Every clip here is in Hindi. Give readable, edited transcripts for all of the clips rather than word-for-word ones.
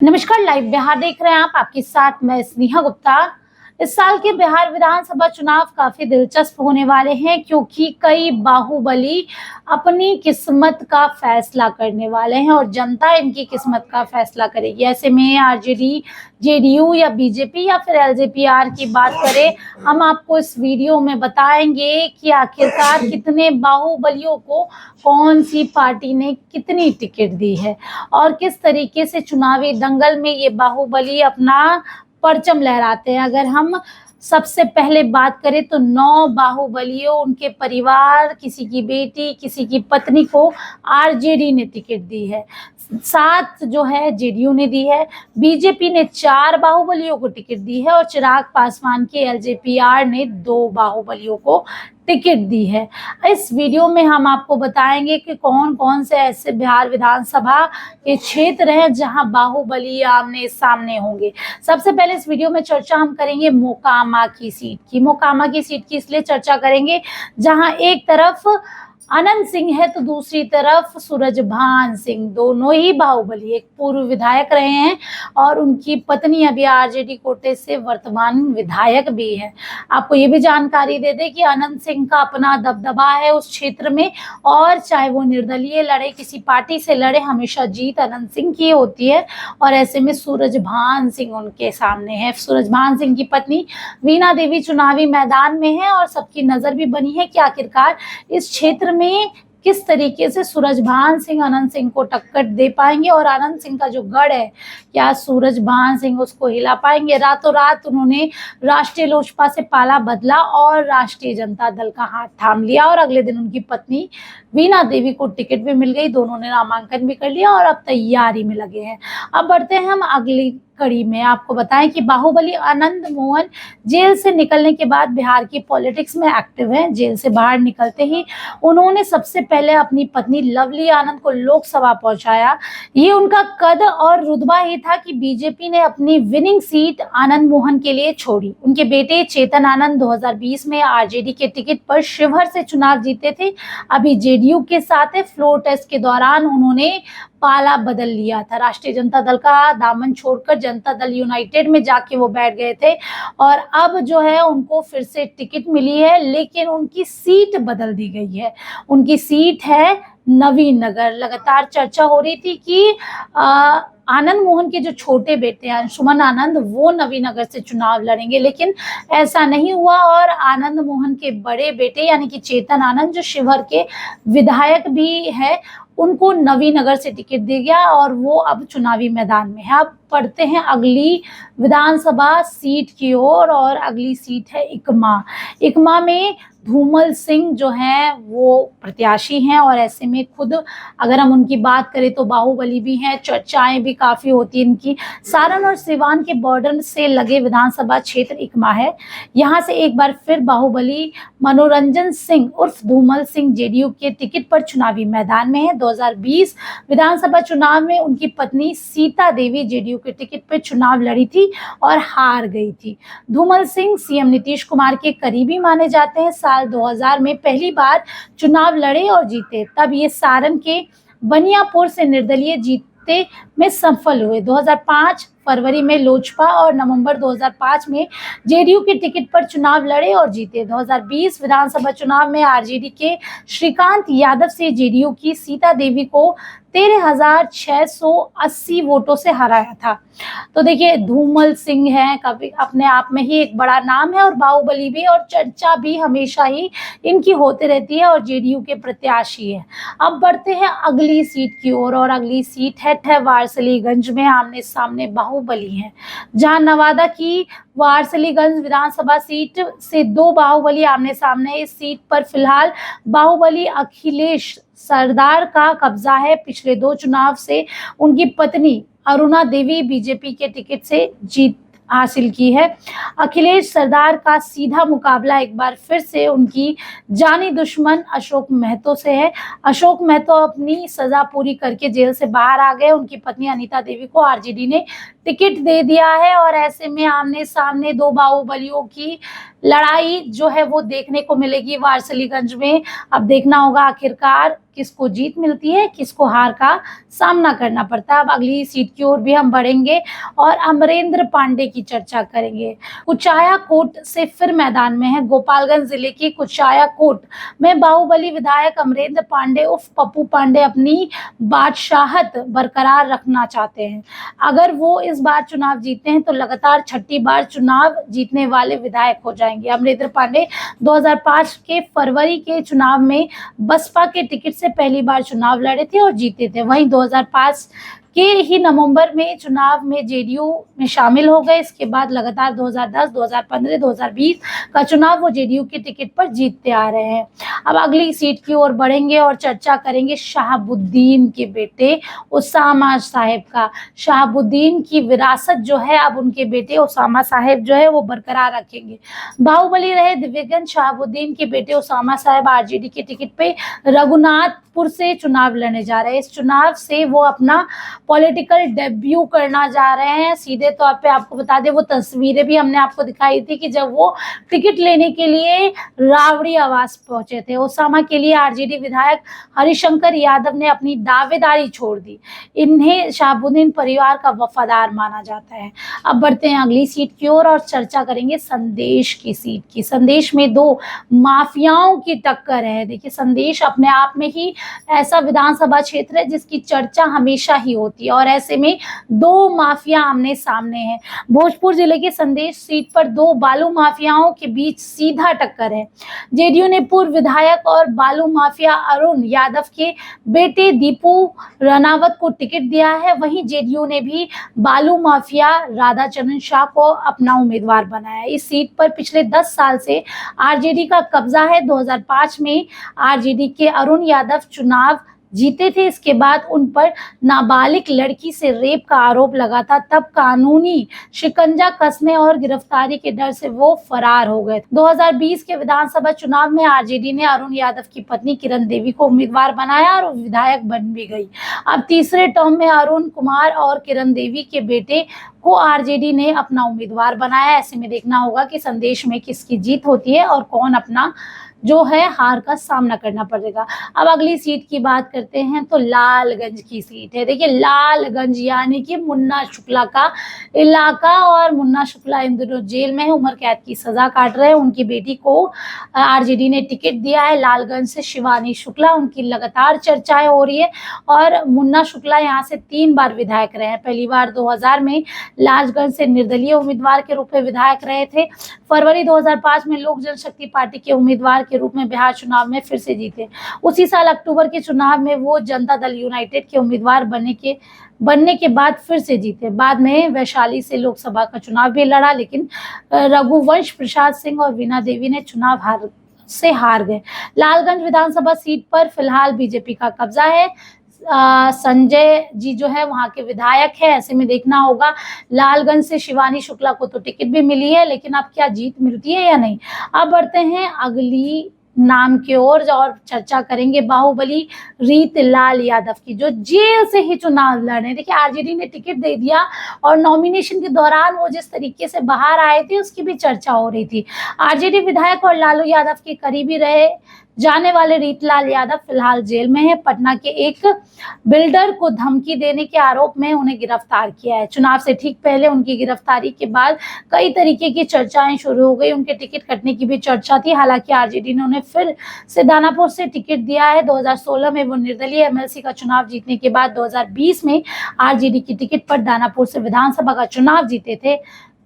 नमस्कार, लाइव बिहार देख रहे हैं आप। आपके साथ मैं स्नेहा गुप्ता। इस साल के बिहार विधानसभा चुनाव काफी दिलचस्प होने वाले हैं क्योंकि कई बाहुबली अपनी किस्मत का फैसला करने वाले हैं और जनता इनकी किस्मत का फैसला करेगी। ऐसे में आरजेडी, जेडीयू या बीजेपी या फिर एलजेपीआर की बात करें, हम आपको इस वीडियो में बताएंगे कि आखिरकार कितने बाहुबलियों को कौन सी पार्टी ने कितनी टिकट दी है और किस तरीके से चुनावी दंगल में ये बाहुबली अपना परचम लहराते हैं। अगर हम सबसे पहले बात करें तो 9 बाहुबलियों, उनके परिवार, किसी की बेटी, किसी की पत्नी को आरजेडी ने टिकट दी है। 7 जो है जेडीयू ने दी है। बीजेपी ने 4 बाहुबलियों को टिकट दी है और चिराग पासवान के एलजेपीआर ने 2 बाहुबलियों को टिकट दी है। इस वीडियो में हम आपको बताएंगे कि कौन कौन से ऐसे बिहार विधानसभा के क्षेत्र हैं जहां बाहुबली आमने सामने होंगे। सबसे पहले इस वीडियो में चर्चा हम करेंगे मोकामा की सीट की। मोकामा की सीट की इसलिए चर्चा करेंगे जहां एक तरफ अनंत सिंह है तो दूसरी तरफ सूरजभान सिंह, दोनों ही बाहुबली, एक पूर्व विधायक रहे हैं और उनकी पत्नी अभी आरजेडी कोटे से वर्तमान विधायक भी है। आपको ये भी जानकारी दे दें कि अनंत सिंह का अपना दबदबा है उस क्षेत्र में और चाहे वो निर्दलीय लड़े, किसी पार्टी से लड़े, हमेशा जीत अनंत सिंह की होती है। और ऐसे में सूरजभान सिंह उनके सामने है। सूरजभान सिंह की पत्नी वीणा देवी चुनावी मैदान में है और सबकी नजर भी बनी है कि आखिरकार इस क्षेत्र में किस तरीके से सूरजभान सिंह अनंत सिंह को टक्कर दे पाएंगे और अनंत सिंह का जो गढ़ है, क्या सूरजभान सिंह उसको हिला पाएंगे। रातों रात उन्होंने राष्ट्रीय लोजपा से पाला बदला और राष्ट्रीय जनता दल का हाथ थाम लिया और अगले दिन उनकी पत्नी वीणा देवी को टिकट भी मिल गई। दोनों ने नामांकन भी कर लिया और अब तैयारी में लगे हैं। अब बढ़ते हैं हम अगली कड़ी में। आपको बताएं कि बाहुबली आनंद मोहन जेल से निकलने के बाद बिहार की पॉलिटिक्स में एक्टिव हैं। जेल से बाहर निकलते ही उन्होंने सबसे पहले अपनी पत्नी लवली आनंद को लोकसभा पहुंचाया। ये उनका कद और रुतबा ही था कि बीजेपी ने अपनी विनिंग सीट आनंद मोहन के लिए छोड़ी। उनके बेटे चेतन आनंद 2020 में आरजेडी के टिकट पर शिवहर से चुनाव जीते थे। अभी जेडीयू के साथ है। फ्लोर टेस्ट के दौरान उन्होंने पाला बदल लिया था। राष्ट्रीय जनता दल का दामन छोड़कर जनता दल यूनाइटेड में जाके वो बैठ गए थे और अब जो है उनको फिर से टिकट मिली है, लेकिन उनकी सीट बदल दी गई है। उनकी सीट है नवीन नगर। लगातार चर्चा हो रही थी कि आनंद मोहन के जो छोटे बेटे हैं अंशुमन आनंद, वो नवीनगर से चुनाव लड़ेंगे, लेकिन ऐसा नहीं हुआ और आनंद मोहन के बड़े बेटे यानी कि चेतन आनंद, जो शिवहर के विधायक भी है, उनको नवीनगर से टिकट दिया गया और वो अब चुनावी मैदान में है। अब पढ़ते हैं अगली विधानसभा सीट की ओर और अगली सीट है इकमा। इकमा में धूमल सिंह जो हैं वो प्रत्याशी हैं और ऐसे में खुद अगर हम उनकी बात करें तो बाहुबली भी हैं, चर्चाएं भी काफ़ी होती हैं इनकी। सारण और सिवान के बॉर्डर से लगे विधानसभा क्षेत्र इकमा है। यहाँ से एक बार फिर बाहुबली मनोरंजन सिंह उर्फ धूमल सिंह जेडीयू के टिकट पर चुनावी मैदान में है। 2020 विधानसभा चुनाव में उनकी पत्नी सीता देवी जेडीयू के टिकट पर चुनाव लड़ी थी और हार गई थी। धूमल सिंह सीएम नीतीश कुमार के करीबी माने जाते हैं। साल 2000 में पहली बार चुनाव लड़े और जीते। तब ये सारण के बनियापुर से निर्दलीय जीतने में सफल हुए। 2005 फरवरी में लोजपा और नवंबर 2005 में जेडीयू के टिकट पर चुनाव लड़े और जीते। 2020 विधानसभा चुनाव में आरजेडी के श्रीकांत यादव से जेडीयू की सीता देवी को 13,680 वोटों से हराया था। तो देखिए, धूमल सिंह है, कभी अपने आप में ही एक बड़ा नाम है और बाहुबली भी, और चर्चा भी हमेशा ही इनकी होती रहती है और जेडीयू के प्रत्याशी है। अब बढ़ते हैं अगली सीट की ओर और अगली सीट है वारसलीगंज में। आमने सामने बाहुबली हैं, जहां नवादा की वारसलीगंज विधानसभा सीट से 2 बाहुबली आमने सामने। इस सीट पर फिलहाल बाहुबली अखिलेश सरदार का कब्जा है। पिछले 2 चुनाव से उनकी पत्नी अरुणा देवी बीजेपी के टिकट से जीत हासिल की है। अखिलेश सरदार का सीधा मुकाबला एक बार फिर से उनकी जानी दुश्मन अशोक महतो से है। अशोक महतो अपनी सजा पूरी करके जेल से बाहर आ गए। उनकी पत्नी अनीता देवी को आरजेडी ने टिकट दे दिया है और ऐसे में आमने सामने दो बाहुबलियों की लड़ाई जो है वो देखने को मिलेगी वारसलीगंज में। अब देखना होगा आखिरकार किसको जीत मिलती है, किसको हार का सामना करना पड़ता है। अब अगली सीट की ओर भी हम बढ़ेंगे और अमरेंद्र पांडे की चर्चा करेंगे। कुचाया कोट से फिर मैदान में है। गोपालगंज जिले की कुचाया कोट में बाहुबली विधायक अमरेंद्र पांडे उर्फ पप्पू पांडे अपनी बादशाहत बरकरार रखना चाहते हैं। अगर वो इस बार चुनाव जीतते हैं तो लगातार छठी बार चुनाव जीतने वाले विधायक हो जाएंगे। अमरेंद्र पांडे 2005 के फरवरी के चुनाव में बसपा के टिकट से पहली बार चुनाव लड़े थे और जीते थे। वहीं 2005 के ही नवंबर में चुनाव में जेडीयू में शामिल हो गए। इसके बाद लगातार 2010, 2015, 2020 का चुनाव वो जेडीयू के टिकट पर जीतते आ रहे हैं। अब अगली सीट की ओर बढ़ेंगे और चर्चा करेंगे शहाबुद्दीन के बेटे उसामा साहेब का। शहाबुद्दीन की विरासत जो है अब उनके बेटे उसामा साहेब जो है वो बरकरार रखेंगे। बाहुबली रहे दिव्यगंज शहाबुद्दीन के बेटे उसामा साहेब आरजेडी के टिकट पे रघुनाथपुर से चुनाव लड़ने जा रहे हैं। इस चुनाव से वो अपना पॉलिटिकल डेब्यू करना जा रहे हैं। सीधे तौर पे आपको बता दें वो तस्वीरें भी हमने आपको दिखाई थी कि जब वो टिकट लेने के लिए रावड़ी आवास पहुंचे थे। उसामा के लिए आरजेडी विधायक हरिशंकर यादव ने अपनी दावेदारी छोड़ दी। इन्हें शहाबुद्दीन परिवार का वफादार माना जाता है। अब बढ़ते हैं अगली सीट की ओर और चर्चा करेंगे संदेश की सीट की। संदेश में दो माफियाओं की टक्कर है। देखिए संदेश अपने आप में ही ऐसा विधानसभा क्षेत्र है जिसकी चर्चा हमेशा ही होती है और ऐसे में दो माफिया आमने सामने हैं। भोजपुर जिले के संदेश सीट पर दो बालू माफियाओं के बीच सीधा टक्कर है। जेडीयू ने पूर्व विधायक और बालू माफिया अरुण यादव के बेटे दीपू रनावत को टिकट दिया है। वहीं जेडीयू ने भी बालू माफिया राधाचरण शाह को अपना उम्मीदवार बनाया है। इस सीट पर पिछले 10 साल से आरजेडी का कब्जा है। 2005 में आरजेडी के अरुण यादव चुनाव जीते थे। इसके बाद उन पर नाबालिग लड़की से रेप का आरोप लगा था। तब कानूनी शिकंजा कसने और गिरफ्तारी के डर से वो फरार हो गए। 2020 के विधानसभा चुनाव में आरजेडी ने अरुण यादव की पत्नी किरण देवी को उम्मीदवार बनाया और विधायक बन भी गई। अब तीसरे टर्म में अरुण कुमार और किरण देवी के बेटे को आरजेडी ने अपना उम्मीदवार बनाया। ऐसे में देखना होगा कि संदेश में किसकी जीत होती है और कौन अपना जो है हार का सामना करना पड़ेगा। अब अगली सीट की बात करते हैं तो लालगंज की सीट है। देखिए लालगंज यानी कि मुन्ना शुक्ला का इलाका और मुन्ना शुक्ला इन दिनों जेल में है, उम्र कैद की सजा काट रहे हैं। उनकी बेटी को आरजेडी ने टिकट दिया है। लालगंज से शिवानी शुक्ला, उनकी लगातार चर्चाएं हो रही है और मुन्ना शुक्ला यहाँ से 3 बार विधायक रहे हैं। पहली बार 2000 में लालगंज से निर्दलीय उम्मीदवार के रूप में विधायक रहे थे। फरवरी 2005 में लोक जनशक्ति पार्टी के उम्मीदवार के रूप में बिहार चुनाव में फिर से जीते। उसी साल अक्टूबर के चुनाव में वो जनता दल यूनाइटेड के उम्मीदवार बनने के बाद फिर से जीते। बाद में वैशाली से लोकसभा का चुनाव भी लड़ा, लेकिन रघुवंश प्रसाद सिंह और वीणा देवी ने चुनाव हार गए। लालगंज विधानसभा सीट पर फिलहाल बीजेपी का कब्जा है। संजय जी जो है वहां के विधायक है। ऐसे में देखना होगा लालगंज से शिवानी शुक्ला को तो टिकट भी मिली है, लेकिन अब क्या जीत मिलती है या नहीं। अब बढ़ते हैं अगली नाम की ओर और चर्चा करेंगे बाहुबली रीतलाल यादव की, जो जेल से ही चुनाव लड़े। देखिए आरजेडी ने टिकट दे दिया और नॉमिनेशन के दौरान वो जिस तरीके से बाहर आए थे उसकी भी चर्चा हो रही थी। आरजेडी विधायक और लालू यादव के करीबी रहे जाने वाले रीतलाल यादव फिलहाल जेल में है। पटना के एक बिल्डर को धमकी देने के आरोप में उन्हें गिरफ्तार किया है। चुनाव से ठीक पहले उनकी गिरफ्तारी के बाद कई तरीके की चर्चाएं शुरू हो गई। उनके टिकट कटने की भी चर्चा थी। हालांकि आरजेडी ने उन्हें फिर से दानापुर से टिकट दिया है। 2016 में वो निर्दलीय एमएलसी का चुनाव जीतने के बाद 2020 में आरजेडी की टिकट पर दानापुर से विधानसभा का चुनाव जीते थे।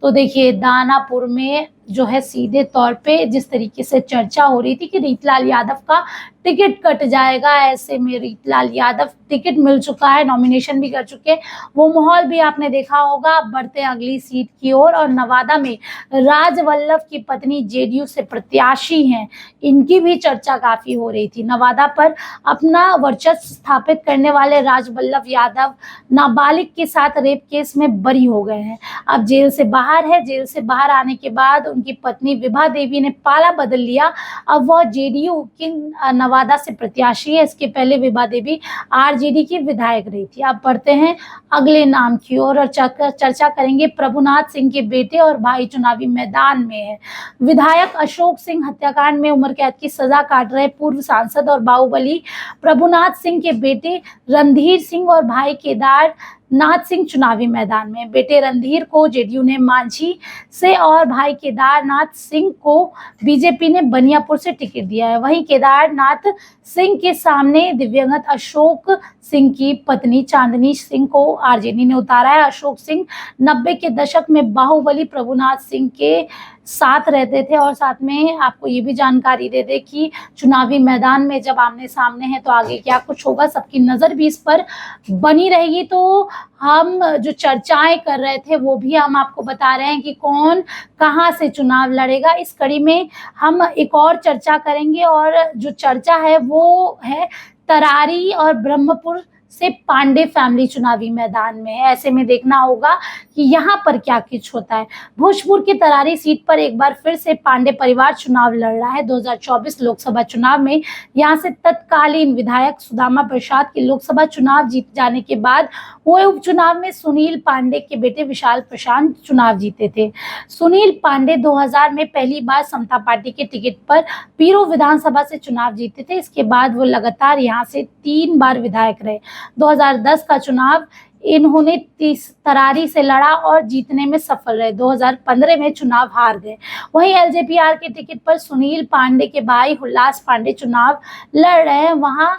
तो देखिए दानापुर में जो है सीधे तौर पे जिस तरीके से चर्चा हो रही थी कि रीतलाल यादव का टिकट कट जाएगा, ऐसे में रीतलाल यादव टिकट मिल चुका है, नॉमिनेशन भी कर चुके हैं, वो माहौल भी आपने देखा होगा। बढ़ते हैं अगली सीट की ओर और नवादा में राजवल्लभ की पत्नी जेडीयू से प्रत्याशी हैं, इनकी भी चर्चा काफी हो रही थी। नवादा पर अपना वर्चस्व स्थापित करने वाले राजवल्लभ यादव नाबालिग के साथ रेप केस में बरी हो गए हैं, अब जेल से बाहर है। जेल से बाहर आने के बाद उनकी पत्नी विभा देवी ने पाला बदल लिया, अब वह जेडीयू की नवादा से प्रत्याशी है। इसके पहले विभा देवी आरजेडी की विधायक रही थी। अब बढ़ते हैं अगले नाम की ओर और चर्चा करेंगे प्रभुनाथ सिंह के बेटे और भाई चुनावी मैदान में है। विधायक अशोक सिंह हत्याकांड में उम्र कैद की सजा काट रहे पूर्व सांसद और बाहुबली प्रभुनाथ सिंह के बेटे रणधीर सिंह और भाई केदार नाथ सिंह चुनावी मैदान में। बेटे रणधीर को जेडीयू ने मांझी से और भाई केदारनाथ सिंह को बीजेपी ने बनियापुर से टिकट दिया है। वहीं केदारनाथ सिंह के सामने दिव्यंगत अशोक सिंह की पत्नी चांदनी सिंह को आरजेडी ने उतारा है। अशोक सिंह 90 के दशक में बाहुबली प्रभुनाथ सिंह के साथ रहते थे और साथ में आपको ये भी जानकारी दे दे कि चुनावी मैदान में जब आमने सामने है तो आगे क्या कुछ होगा, सबकी नजर भी इस पर बनी रहेगी। तो हम जो चर्चाएं कर रहे थे वो भी हम आपको बता रहे हैं कि कौन कहां से चुनाव लड़ेगा। इस कड़ी में हम एक और चर्चा करेंगे और जो चर्चा है वो है तरारी और ब्रह्मपुर से पांडे फैमिली चुनावी मैदान में है। ऐसे में देखना होगा कि यहाँ पर क्या कुछ होता है। भोजपुर की तरारी सीट पर एक बार फिर से पांडे परिवार चुनाव लड़ रहा है। 2024 लोकसभा चुनाव में यहाँ से तत्कालीन विधायक सुदामा प्रसाद के लोकसभा चुनाव जीत जाने के बाद हुए उपचुनाव में सुनील पांडे के बेटे विशाल प्रशांत चुनाव जीते थे। सुनील पांडे 2000 में पहली बार समता पार्टी के टिकट पर पीरो विधानसभा से चुनाव जीते थे। इसके बाद वो लगातार यहाँ से 3 बार विधायक रहे। 2010 का चुनाव इन्होंने तरारी से लड़ा और जीतने में सफल रहे। 2015 में चुनाव हार गए। वहीं एलजेपी के टिकट पर सुनील पांडे के भाई हुल्लास पांडे चुनाव लड़ रहे हैं। वहां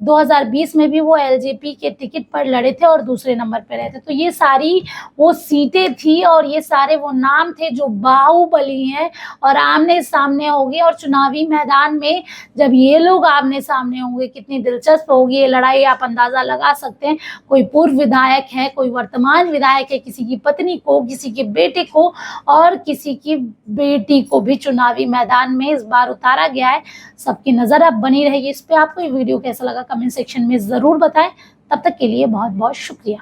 2020 में भी वो एलजेपी के टिकट पर लड़े थे और दूसरे नंबर पर रहे थे। तो ये सारी वो सीटें थी और ये सारे वो नाम थे जो बाहुबली हैं और आमने सामने होंगे। और चुनावी मैदान में जब ये लोग आमने सामने होंगे कितनी दिलचस्प होगी ये लड़ाई, आप अंदाजा लगा सकते हैं। कोई पूर्व विधायक है, कोई वर्तमान विधायक है, किसी की पत्नी को, किसी के बेटे को और किसी की बेटी को भी चुनावी मैदान में इस बार उतारा गया है। सबकी नजर अब बनी रहेगी इस पे। आपको ये वीडियो कैसा लगा कमेंट सेक्शन में जरूर बताएं। तब तक के लिए बहुत बहुत शुक्रिया।